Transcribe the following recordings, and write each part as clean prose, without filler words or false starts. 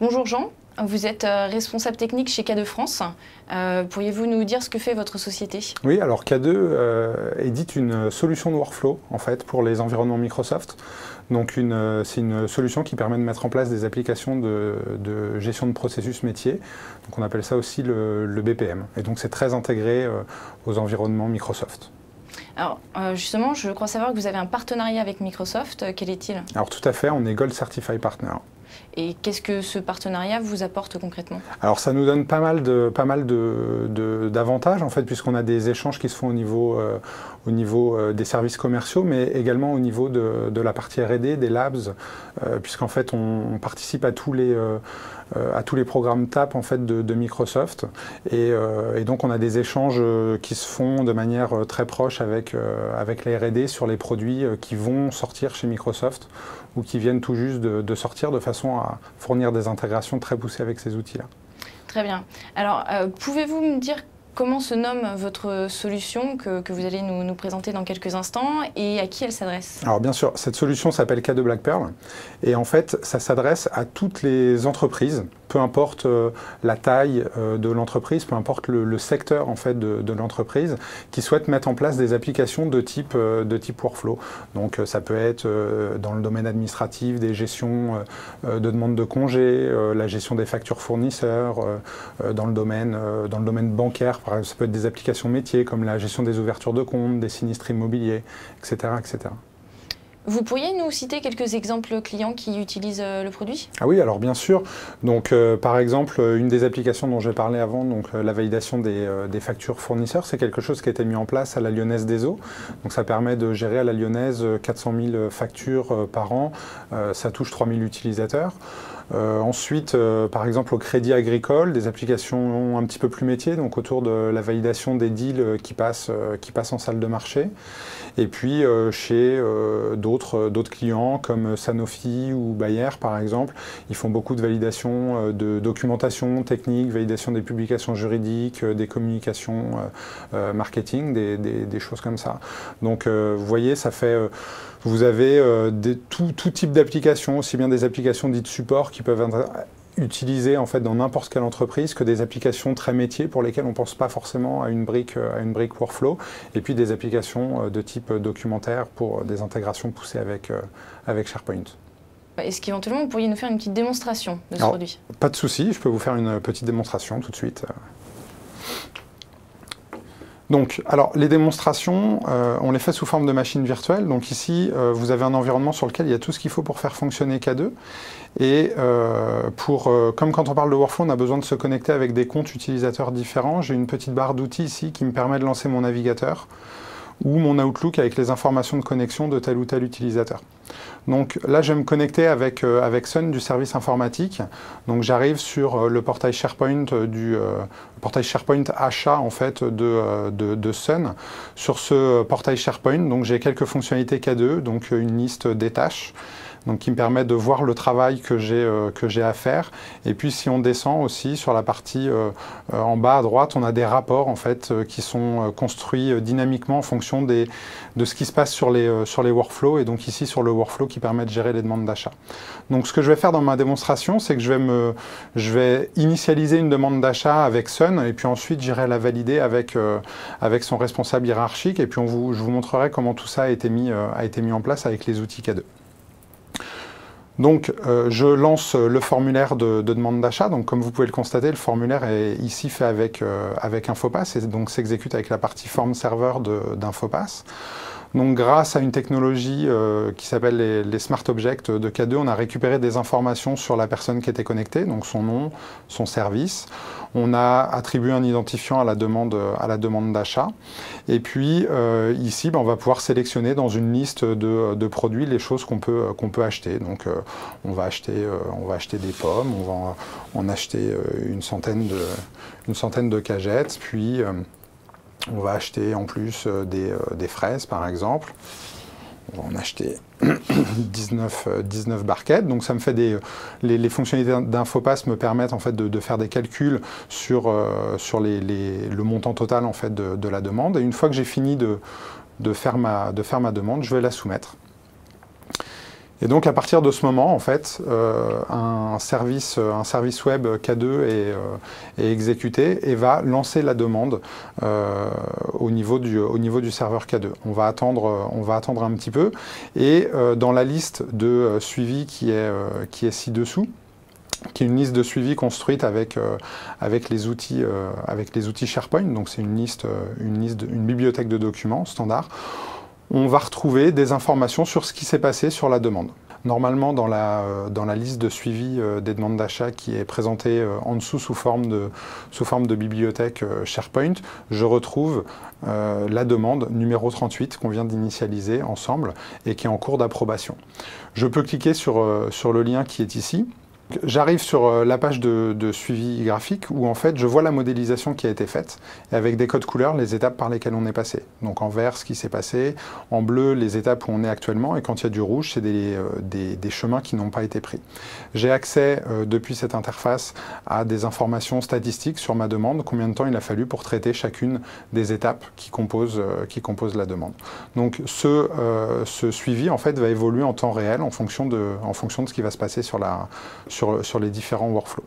Bonjour Jean, vous êtes responsable technique chez K2 France. Pourriez-vous nous dire ce que fait votre société? Oui, alors K2 édite une solution de workflow en fait, pour les environnements Microsoft. Donc c'est une solution qui permet de mettre en place des applications de gestion de processus métier. Donc on appelle ça aussi le BPM. Et donc c'est très intégré aux environnements Microsoft. Alors justement, je crois savoir que vous avez un partenariat avec Microsoft. Quel est-il? Alors tout à fait, on est Gold Certified Partner. Et qu'est-ce que ce partenariat vous apporte concrètement? Alors ça nous donne pas mal d'avantages en fait, puisqu'on a des échanges qui se font au niveau des services commerciaux, mais également au niveau de la partie R&D, des labs, puisqu'en fait on participe à tous les programmes TAP en fait, de Microsoft. Et donc on a des échanges qui se font de manière très proche avec les R&D sur les produits qui vont sortir chez Microsoft ou qui viennent tout juste de sortir, de façon à fournir des intégrations très poussées avec ces outils-là. Très bien. Alors, pouvez-vous me dire comment se nomme votre solution que vous allez nous présenter dans quelques instants et à qui elle s'adresse? Alors bien sûr, cette solution s'appelle K2 Black Pearl et en fait, ça s'adresse à toutes les entreprises, peu importe la taille de l'entreprise, peu importe le secteur en fait, de l'entreprise, qui souhaitent mettre en place des applications de type workflow. Donc ça peut être dans le domaine administratif, des gestions de demande de congés, la gestion des factures fournisseurs, dans le domaine bancaire, ça peut être des applications métiers comme la gestion des ouvertures de comptes, des sinistres immobiliers, etc., etc. Vous pourriez nous citer quelques exemples clients qui utilisent le produit? Ah oui, alors bien sûr. Donc, par exemple, une des applications dont j'ai parlé avant, donc la validation des factures fournisseurs, c'est quelque chose qui a été mis en place à la Lyonnaise des Eaux. Donc, ça permet de gérer à la Lyonnaise 400 000 factures par an. Ça touche 3 000 utilisateurs. Ensuite, par exemple, au Crédit Agricole, des applications un petit peu plus métiers, donc autour de la validation des deals qui passent en salle de marché. Et puis, chez d'autres clients comme Sanofi ou Bayer, par exemple, ils font beaucoup de validation de documentation technique, validation des publications juridiques, des communications marketing, des choses comme ça. Donc, vous voyez, ça fait... Vous avez tout type d'applications, aussi bien des applications dites support qui peuvent être utilisées en fait, dans n'importe quelle entreprise, que des applications très métiers pour lesquelles on ne pense pas forcément à une brique workflow, et puis des applications de type documentaire pour des intégrations poussées avec SharePoint. Est-ce qu'éventuellement vous pourriez nous faire une petite démonstration de ce produit? Pas de souci, je peux vous faire une petite démonstration tout de suite. Donc, alors, les démonstrations, on les fait sous forme de machine virtuelle. Donc ici, vous avez un environnement sur lequel il y a tout ce qu'il faut pour faire fonctionner K2. Et comme quand on parle de workflow, on a besoin de se connecter avec des comptes utilisateurs différents. J'ai une petite barre d'outils ici qui me permet de lancer mon navigateur ou mon Outlook avec les informations de connexion de tel ou tel utilisateur. Donc là, je vais me connecter avec Sun du service informatique. Donc j'arrive sur le portail SharePoint portail SharePoint achat en fait de Sun. Sur ce portail SharePoint, donc j'ai quelques fonctionnalités K2, donc une liste des tâches. Donc qui me permet de voir le travail que j'ai à faire. Et puis si on descend aussi sur la partie en bas à droite, on a des rapports en fait qui sont construits dynamiquement en fonction de ce qui se passe sur les workflows, et donc ici sur le workflow qui permet de gérer les demandes d'achat. Donc ce que je vais faire dans ma démonstration, c'est que je vais initialiser une demande d'achat avec Sun, et puis ensuite j'irai la valider avec son responsable hiérarchique, et puis je vous montrerai comment tout ça a été mis en place avec les outils K2. Donc, je lance le formulaire de demande d'achat. Donc, comme vous pouvez le constater, le formulaire est ici fait avec Infopass et donc s'exécute avec la partie form server d'Infopass. Donc, grâce à une technologie qui s'appelle les Smart Objects de K2, on a récupéré des informations sur la personne qui était connectée, donc son nom, son service. On a attribué un identifiant à la demande d'achat. Et puis, ici, on va pouvoir sélectionner dans une liste de produits les choses qu'on peut acheter. Donc, on va acheter des pommes, on va en acheter une centaine de cagettes, puis... on va acheter en plus des fraises, par exemple. On va en acheter 19 barquettes. Donc ça me fait les fonctionnalités d'Infopass me permettent en fait de faire des calculs sur le montant total en fait de la demande. Et une fois que j'ai fini de faire ma demande, je vais la soumettre. Et donc à partir de ce moment, en fait, un service web K2 est exécuté et va lancer la demande au niveau du serveur K2. On va attendre un petit peu, et dans la liste de suivi qui est ci-dessous, qui est une liste de suivi construite avec les outils SharePoint, donc c'est une bibliothèque de documents standard. On va retrouver des informations sur ce qui s'est passé sur la demande. Normalement, dans la liste de suivi des demandes d'achat qui est présentée en dessous sous forme de bibliothèque SharePoint, je retrouve la demande numéro 38 qu'on vient d'initialiser ensemble et qui est en cours d'approbation. Je peux cliquer sur le lien qui est ici. J'arrive sur la page de suivi graphique où en fait je vois la modélisation qui a été faite et avec des codes couleurs les étapes par lesquelles on est passé. Donc en vert ce qui s'est passé, en bleu les étapes où on est actuellement, et quand il y a du rouge c'est des chemins qui n'ont pas été pris. J'ai accès depuis cette interface à des informations statistiques sur ma demande, combien de temps il a fallu pour traiter chacune des étapes qui composent la demande. Donc ce suivi en fait va évoluer en temps réel en fonction de ce qui va se passer sur les différents workflows.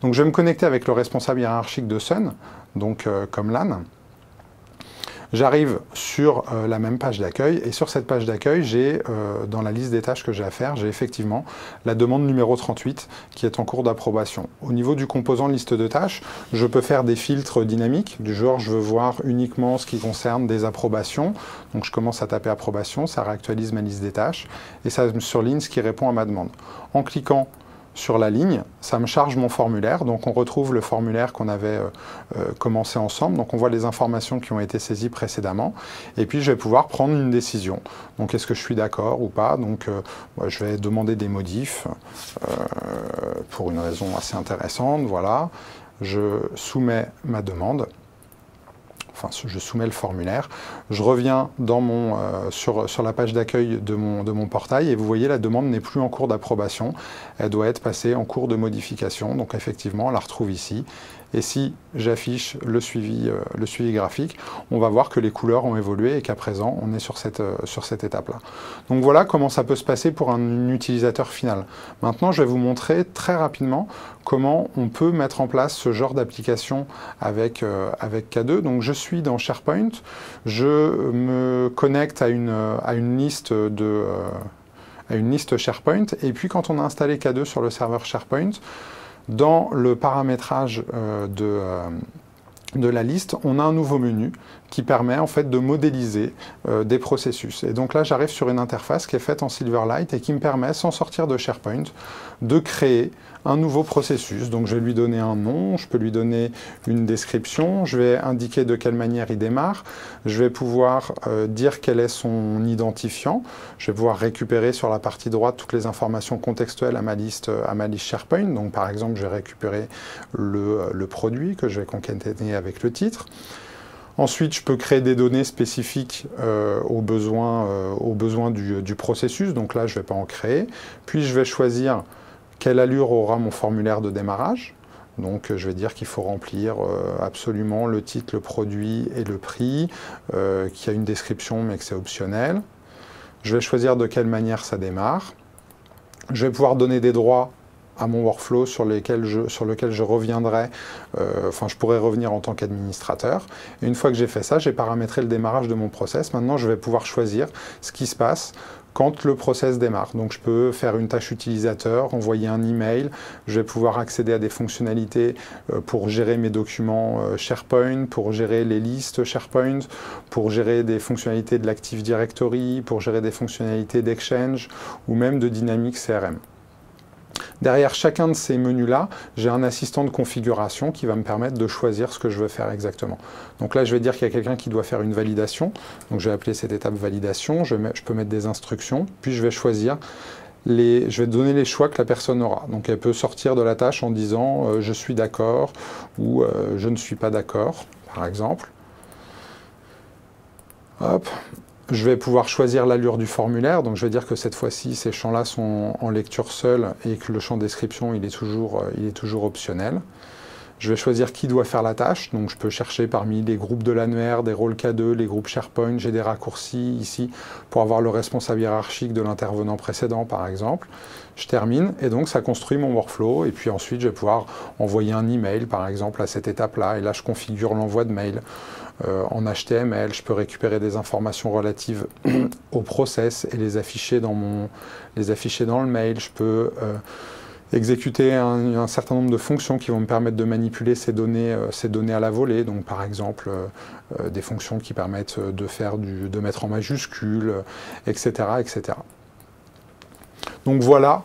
Donc je vais me connecter avec le responsable hiérarchique de Sun, donc comme LAN. J'arrive sur la même page d'accueil, et sur cette page d'accueil, j'ai dans la liste des tâches que j'ai à faire, j'ai effectivement la demande numéro 38 qui est en cours d'approbation. Au niveau du composant liste de tâches, je peux faire des filtres dynamiques, du genre je veux voir uniquement ce qui concerne des approbations. Donc je commence à taper approbation, ça réactualise ma liste des tâches, et ça me surligne ce qui répond à ma demande. En cliquant sur la ligne, ça me charge mon formulaire, donc on retrouve le formulaire qu'on avait commencé ensemble, donc on voit les informations qui ont été saisies précédemment, et puis je vais pouvoir prendre une décision. Donc est-ce que je suis d'accord ou pas? Donc je vais demander des modifs pour une raison assez intéressante, voilà. Je soumets ma demande. Enfin, je soumets le formulaire, je reviens sur la page d'accueil de mon portail, et vous voyez la demande n'est plus en cours d'approbation, elle doit être passée en cours de modification, donc effectivement on la retrouve ici. Et si j'affiche le suivi graphique, on va voir que les couleurs ont évolué et qu'à présent, on est sur cette étape-là. Donc voilà comment ça peut se passer pour un utilisateur final. Maintenant, je vais vous montrer très rapidement comment on peut mettre en place ce genre d'application avec K2. Donc je suis dans SharePoint, je me connecte à une liste SharePoint, et puis quand on a installé K2 sur le serveur SharePoint, dans le paramétrage de la liste, on a un nouveau menu qui permet en fait de modéliser des processus. Et donc là, j'arrive sur une interface qui est faite en Silverlight et qui me permet, sans sortir de SharePoint, de créer un nouveau processus. Donc je vais lui donner un nom, je peux lui donner une description, je vais indiquer de quelle manière il démarre, je vais pouvoir dire quel est son identifiant, je vais pouvoir récupérer sur la partie droite toutes les informations contextuelles à ma liste SharePoint. Donc par exemple, je vais récupérer le produit que je vais concaténer avec le titre. Ensuite, je peux créer des données spécifiques aux besoins du processus. Donc là, je ne vais pas en créer. Puis, je vais choisir quelle allure aura mon formulaire de démarrage. Donc, je vais dire qu'il faut remplir absolument le titre, le produit et le prix, qu'il y a une description, mais que c'est optionnel. Je vais choisir de quelle manière ça démarre. Je vais pouvoir donner des droits à mon workflow sur lequel je reviendrai, je pourrais revenir en tant qu'administrateur. Et une fois que j'ai fait ça, j'ai paramétré le démarrage de mon process. Maintenant, je vais pouvoir choisir ce qui se passe quand le process démarre. Donc je peux faire une tâche utilisateur, envoyer un email, je vais pouvoir accéder à des fonctionnalités pour gérer mes documents SharePoint, pour gérer les listes SharePoint, pour gérer des fonctionnalités de l'Active Directory, pour gérer des fonctionnalités d'Exchange ou même de Dynamics CRM. Derrière chacun de ces menus-là, j'ai un assistant de configuration qui va me permettre de choisir ce que je veux faire exactement. Donc là, je vais dire qu'il y a quelqu'un qui doit faire une validation. Donc je vais appeler cette étape validation, je peux mettre des instructions, puis je vais choisir je vais donner les choix que la personne aura. Donc elle peut sortir de la tâche en disant je suis d'accord ou je ne suis pas d'accord, par exemple. Hop. Je vais pouvoir choisir l'allure du formulaire, donc je vais dire que cette fois-ci, ces champs-là sont en lecture seule et que le champ description, il est toujours optionnel. Je vais choisir qui doit faire la tâche, donc je peux chercher parmi les groupes de l'annuaire, des rôles K2, les groupes SharePoint, j'ai des raccourcis ici pour avoir le responsable hiérarchique de l'intervenant précédent par exemple. Je termine et donc ça construit mon workflow et puis ensuite je vais pouvoir envoyer un email par exemple à cette étape-là et là je configure l'envoi de mail en HTML, je peux récupérer des informations relatives au process et les afficher dans le mail, je peux exécuter un certain nombre de fonctions qui vont me permettre de manipuler ces données à la volée. Donc par exemple des fonctions qui permettent de mettre en majuscule, etc., etc. Donc voilà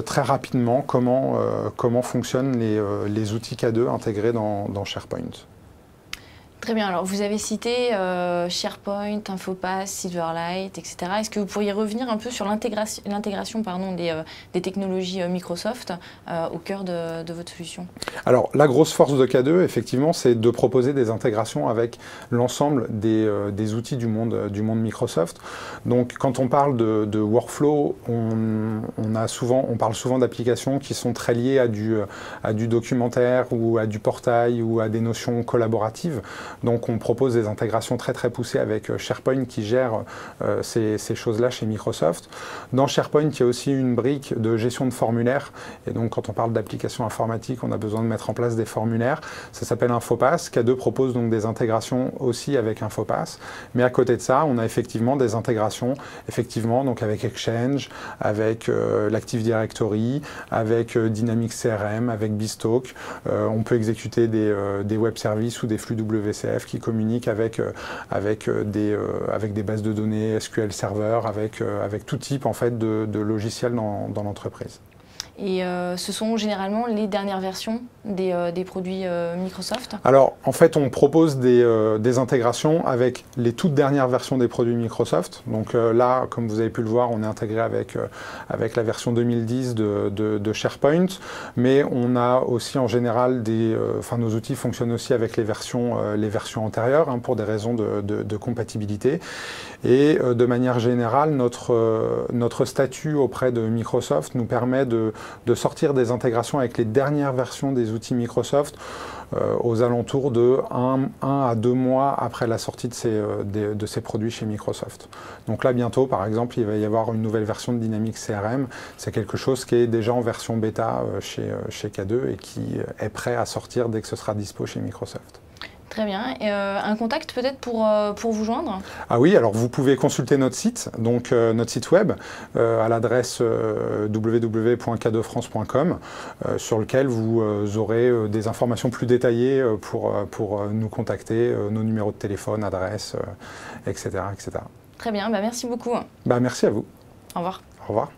très rapidement comment fonctionnent les outils K2 intégrés dans SharePoint. Très bien, alors vous avez cité SharePoint, Infopass, Silverlight, etc. Est-ce que vous pourriez revenir un peu sur l'intégration des technologies Microsoft au cœur de votre solution? Alors la grosse force de K2, effectivement, c'est de proposer des intégrations avec l'ensemble des outils du monde Microsoft. Donc quand on parle de workflow, on parle souvent d'applications qui sont très liées à du documentaire ou à du portail ou à des notions collaboratives. Donc on propose des intégrations très poussées avec SharePoint qui gère ces choses-là chez Microsoft. Dans SharePoint, il y a aussi une brique de gestion de formulaires. Et donc quand on parle d'applications informatiques, on a besoin de mettre en place des formulaires. Ça s'appelle Infopass. K2 propose donc des intégrations aussi avec Infopass. Mais à côté de ça, on a effectivement des intégrations donc avec Exchange, avec l'Active Directory, avec Dynamics CRM, avec Beanstalk. On peut exécuter des web services ou des flux WCF qui communiquent avec des bases de données SQL Server, avec tout type en fait de logiciels dans l'entreprise. Et ce sont généralement les dernières versions des produits Microsoft? Alors, en fait, on propose des intégrations avec les toutes dernières versions des produits Microsoft. Donc là, comme vous avez pu le voir, on est intégré avec la version 2010 de SharePoint. Mais on a aussi en général nos outils fonctionnent aussi avec les versions antérieures pour des raisons de compatibilité. Et de manière générale, notre statut auprès de Microsoft nous permet de sortir des intégrations avec les dernières versions des outils Microsoft aux alentours de 1 à 2 mois après la sortie de ces produits chez Microsoft. Donc là, bientôt, par exemple, il va y avoir une nouvelle version de Dynamics CRM. C'est quelque chose qui est déjà en version bêta chez K2 et qui est prêt à sortir dès que ce sera dispo chez Microsoft. Très bien. Et un contact peut-être pour vous joindre? Ah oui, alors vous pouvez consulter notre site, donc notre site web, à l'adresse www.k2france.com, sur lequel vous aurez des informations plus détaillées pour nous contacter, nos numéros de téléphone, adresse, etc., etc. Très bien, merci beaucoup. Merci à vous. Au revoir. Au revoir.